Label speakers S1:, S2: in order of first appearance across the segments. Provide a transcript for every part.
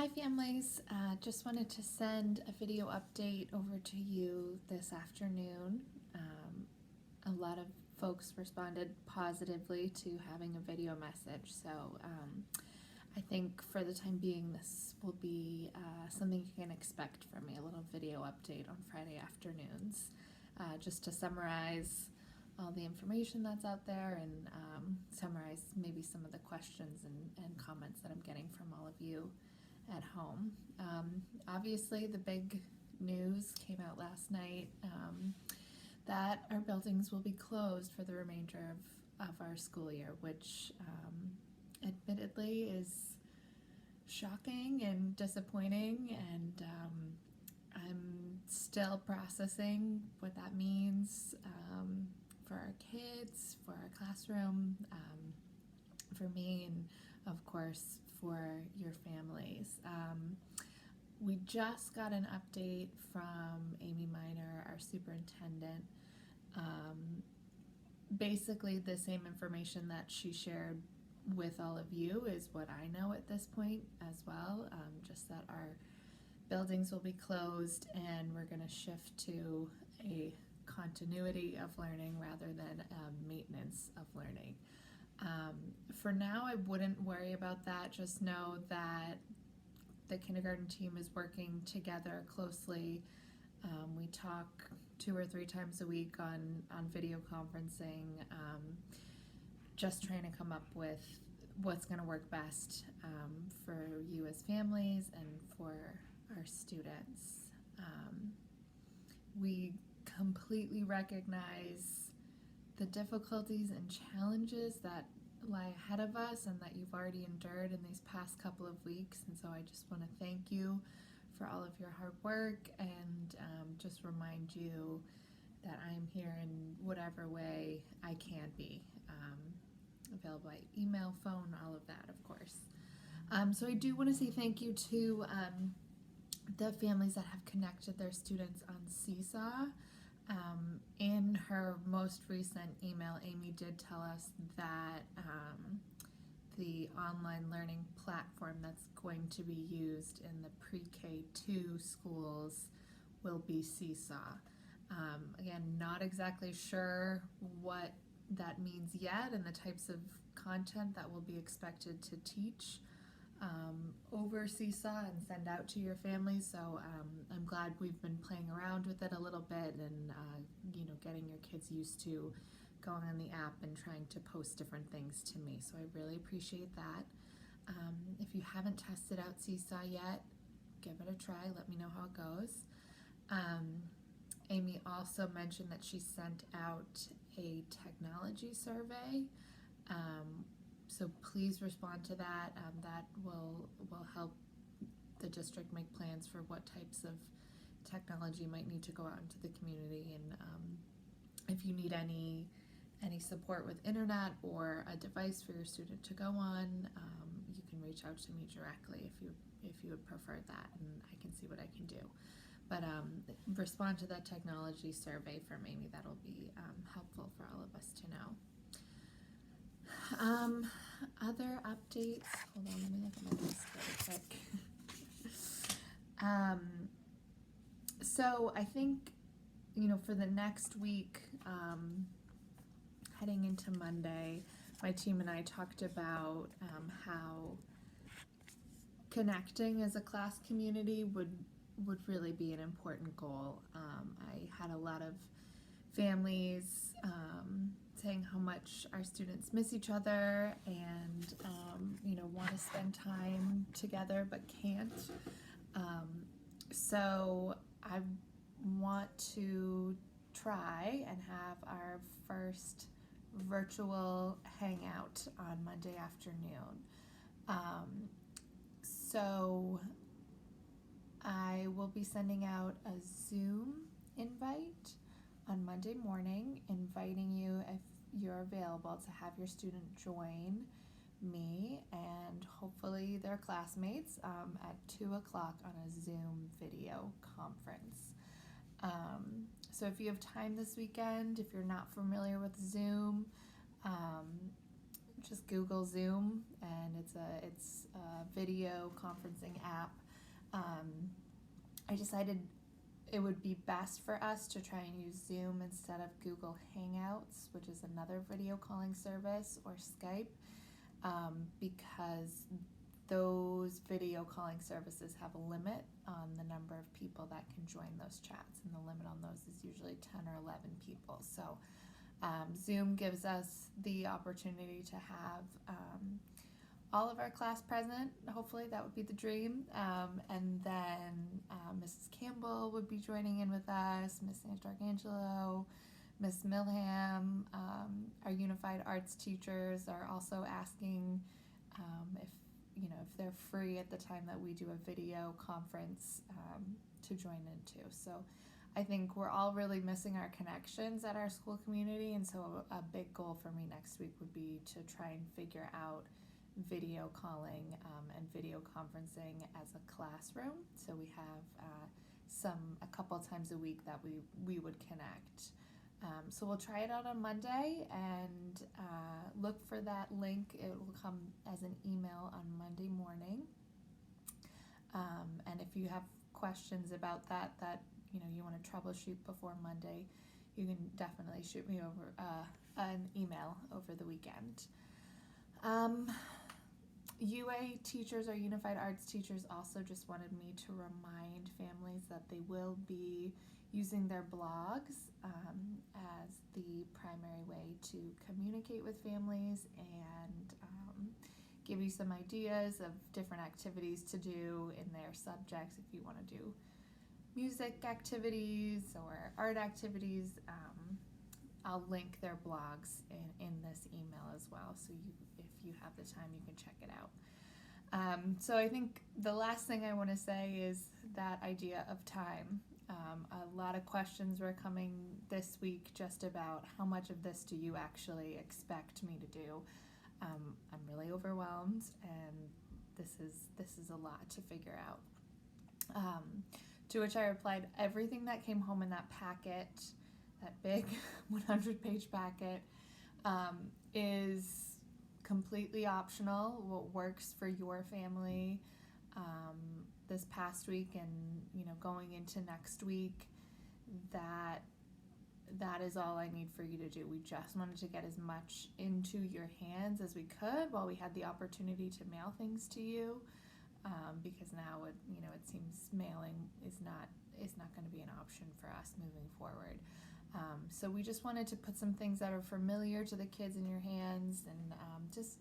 S1: Hi families, just wanted to send a video update over to you this afternoon. A lot of folks responded positively to having a video message, so I think for the time being this will be something you can expect from me, a little video update on Friday afternoons, just to summarize all the information that's out there and summarize maybe some of the questions and comments that I'm getting from all of you at home. Obviously, the big news came out last night that our buildings will be closed for the remainder of our school year, which admittedly is shocking and disappointing, and I'm still processing what that means for our kids, for our classroom, for me, and of course for your families. We just got an update from Amy Miner, our superintendent. Basically the same information that she shared with all of you is what I know at this point as well, just that our buildings will be closed and we're going to shift to a continuity of learning rather than maintenance of learning. For now, I wouldn't worry about that. Just know that the kindergarten team is working together closely. We talk 2 or 3 times a week on video conferencing, just trying to come up with what's going to work best for you as families and for our students. We completely recognize the difficulties and challenges that lie ahead of us and that you've already endured in these past couple of weeks, and so I just want to thank you for all of your hard work and just remind you that I'm here in whatever way I can be, available by email, phone, all of that, of course. So I do want to say thank you to the families that have connected their students on Seesaw. In her most recent email, Amy did tell us that the online learning platform that's going to be used in the pre-K 2 schools will be Seesaw. Again, not exactly sure what that means yet and the types of content that will be expected to teach over Seesaw and send out to your families. So I'm glad we've been playing around with it a little bit and getting your kids used to going on the app and trying to post different things to me. So I really appreciate that. If you haven't tested out Seesaw yet, give it a try. Let me know how it goes. Amy also mentioned that she sent out a technology survey. So please respond to that. That will help the district make plans for what types of technology might need to go out into the community, and if you need any support with internet or a device for your student to go on, you can reach out to me directly if you would prefer that, and I can see what I can do. But respond to that technology survey from Amy. That'll be helpful for all of us to know. Other updates, hold on, let me look at my list really quick. So I think, for the next week, heading into Monday, my team and I talked about how connecting as a class community would really be an important goal. I had a lot of families saying how much our students miss each other and want to spend time together but can't. So I want to try and have our first virtual hangout on Monday afternoon. So I will be sending out a Zoom invite on Monday morning, inviting you, if you're available, to have your student join me and hopefully their classmates at 2 o'clock on a Zoom video conference. So if you have time this weekend, if you're not familiar with Zoom, just Google Zoom, and it's a video conferencing app. I decided it would be best for us to try and use Zoom instead of Google Hangouts, which is another video calling service, or Skype, because those video calling services have a limit on the number of people that can join those chats, and the limit on those is usually 10 or 11 people. So Zoom gives us the opportunity to have all of our class present. Hopefully that would be the dream. And then Mrs. Campbell would be joining in with us, Miss Sant'Arcangelo, Miss Milham. Our Unified Arts teachers are also asking if they're free at the time that we do a video conference to join into. So I think we're all really missing our connections at our school community, and so a big goal for me next week would be to try and figure out video calling and video conferencing as a classroom. So we have a couple times a week that we would connect. So we'll try it out on Monday, and look for that link. It will come as an email on Monday morning. And if you have questions about that you want to troubleshoot before Monday, you can definitely shoot me over an email over the weekend. UA teachers, or Unified Arts teachers, also just wanted me to remind families that they will be using their blogs as the primary way to communicate with families and give you some ideas of different activities to do in their subjects. If you want to do music activities or art activities, I'll link their blogs in this email as well, so if you have the time, you can check it out. So I think the last thing I want to say is that idea of time. A lot of questions were coming this week just about how much of this do you actually expect me to do. I'm really overwhelmed, and this is a lot to figure out. To which I replied, everything that came home in that packet, that big 100-page packet, is completely optional. What works for your family this past week and going into next week, that is all I need for you to do. We just wanted to get as much into your hands as we could while we had the opportunity to mail things to you, because now it seems mailing is not going to be an option for us moving forward. So we just wanted to put some things that are familiar to the kids in your hands, and just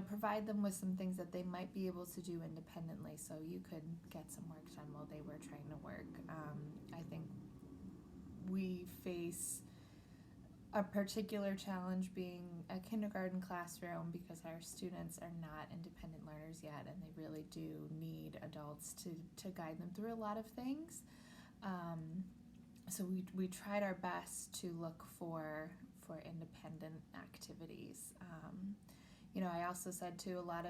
S1: provide them with some things that they might be able to do independently, so you could get some work done while they were trying to work. I think we face a particular challenge being a kindergarten classroom because our students are not independent learners yet, and they really do need adults to guide them through a lot of things. So we tried our best to look for independent activities. I also said to a lot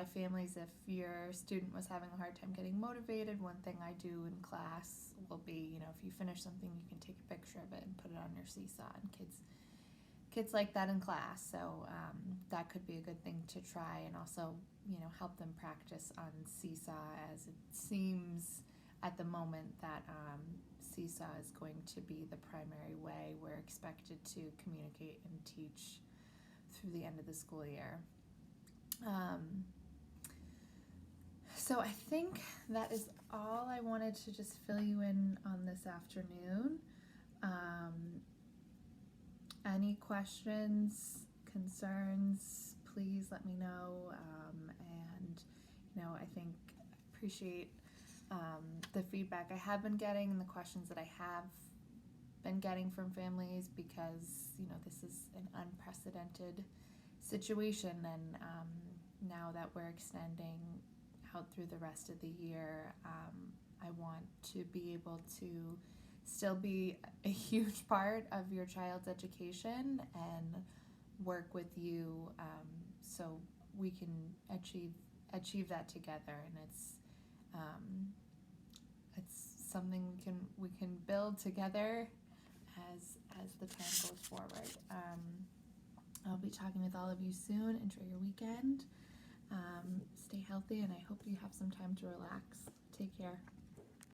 S1: of families, if your student was having a hard time getting motivated, one thing I do in class will be, if you finish something, you can take a picture of it and put it on your Seesaw, and kids like that in class. So that could be a good thing to try, and also help them practice on Seesaw, as it seems at the moment that Seesaw is going to be the primary way we're expected to communicate and teach through the end of the school year. So I think that is all I wanted to just fill you in on this afternoon. Any questions, concerns, please let me know. And I think I appreciate the feedback I have been getting and the questions that I have been getting from families, because this is an unprecedented situation, and now that we're extending out through the rest of the year, I want to be able to still be a huge part of your child's education and work with you, so we can achieve that together. And it's something we can build together as the time goes forward. I'll be talking with all of you soon. Enjoy your weekend. Stay healthy, and I hope you have some time to relax. Take care.